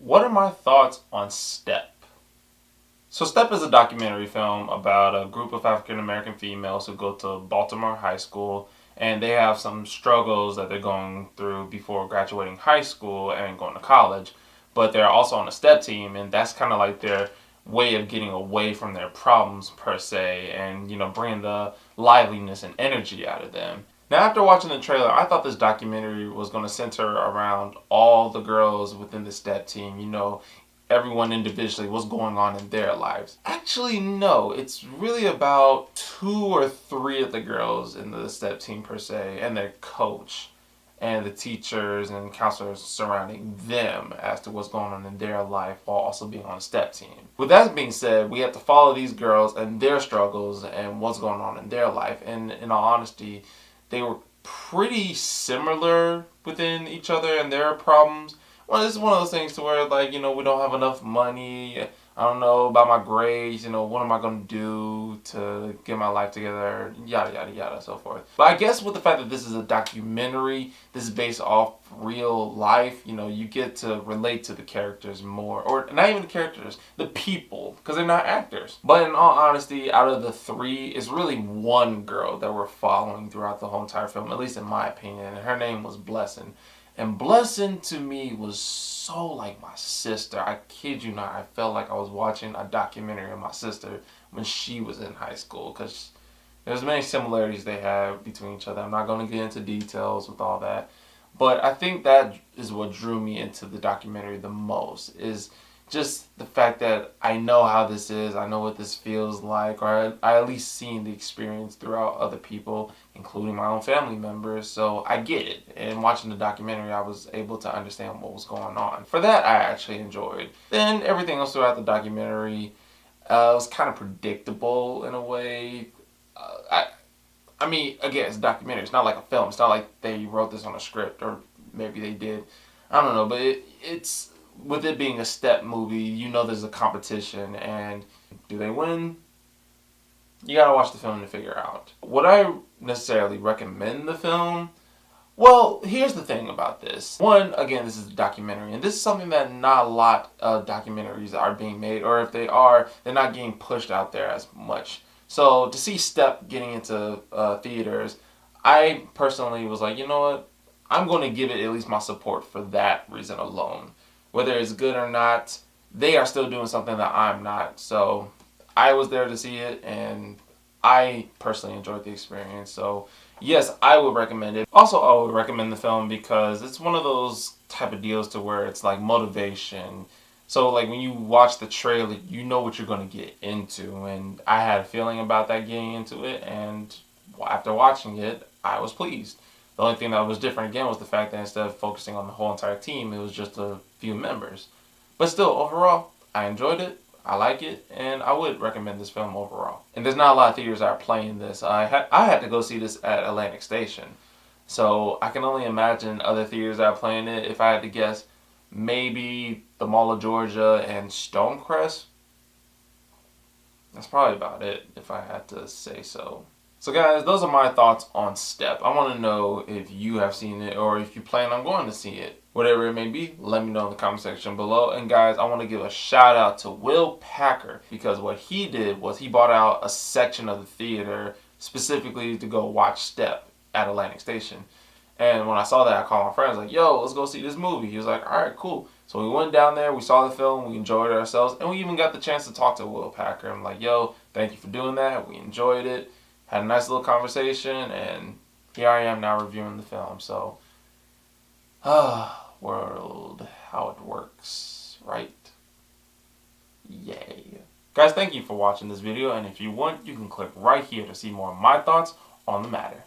what are my thoughts on Step? So Step is a documentary film about a group of African American females who go to Baltimore High School, and they have some struggles that they're going through before graduating high school and going to college. But they're also on a Step team, and that's kind of like their way of getting away from their problems per se, and bringing the liveliness and energy out of them. Now, after watching the trailer, I thought this documentary was going to center around all the girls within the Step team, everyone individually, what's going on in their lives. Actually, no, it's really about 2 or 3 of the girls in the Step team per se, and their coach, and the teachers and counselors surrounding them as to what's going on in their life while also being on a Step team. With that being said, we have to follow these girls and their struggles and what's going on in their life. And in all honesty, they were pretty similar within each other and their problems. Well, this is one of those things to where, like, we don't have enough money. I don't know about my grades. What am I going to do to get my life together? Yada, yada, yada, so forth. But I guess with the fact that this is a documentary, this is based off real life, you get to relate to the characters more. Or not even the characters, the people, because they're not actors. But in all honesty, out of the 3, it's really one girl that we're following throughout the whole entire film, at least in my opinion. And her name was Blessing. And Blessing to me was so like my sister. I kid you not. I felt like I was watching a documentary of my sister when she was in high school, because there's many similarities they have between each other. I'm not going to get into details with all that. But I think that is what drew me into the documentary the most, is just the fact that I know how this is, I know what this feels like, or I at least seen the experience throughout other people, including my own family members, so I get it. And watching the documentary, I was able to understand what was going on. For that, I actually enjoyed. Then everything else throughout the documentary was kind of predictable in a way. I mean, again, it's a documentary. It's not like a film. It's not like they wrote this on a script, or maybe they did. I don't know, but it's... With it being a Step movie, there's a competition, and do they win? You gotta watch the film to figure out. Would I necessarily recommend the film? Well, here's the thing about this. One, again, this is a documentary, and this is something that not a lot of documentaries are being made, or if they are, they're not getting pushed out there as much. So to see Step getting into theaters, I personally was like, you know what? I'm going to give it at least my support for that reason alone. Whether it's good or not, they are still doing something that I'm not. So I was there to see it, and I personally enjoyed the experience. So yes, I would recommend it. Also, I would recommend the film because it's one of those type of deals to where it's like motivation. So like when you watch the trailer, you know what you're going to get into. And I had a feeling about that getting into it, and after watching it, I was pleased. The only thing that was different again was the fact that instead of focusing on the whole entire team, it was just a few members. But still, overall, I enjoyed it, I like it, and I would recommend this film overall. And there's not a lot of theaters that are playing this. I had to go see this at Atlantic Station. So I can only imagine other theaters that are playing it. If I had to guess, maybe the Mall of Georgia and Stonecrest. That's probably about it, if I had to say so. So guys, those are my thoughts on Step. I want to know if you have seen it or if you plan on going to see it. Whatever it may be, let me know in the comment section below. And guys, I want to give a shout out to Will Packer, because what he did was he bought out a section of the theater specifically to go watch Step at Atlantic Station. And when I saw that, I called my friends like, yo, let's go see this movie. He was like, all right, cool. So we went down there, we saw the film, we enjoyed it ourselves, and we even got the chance to talk to Will Packer. I'm like, yo, thank you for doing that. We enjoyed it. Had a nice little conversation, and here I am now reviewing the film. So, world, how it works, right? Yay. Guys, thank you for watching this video, and if you want, you can click right here to see more of my thoughts on the matter.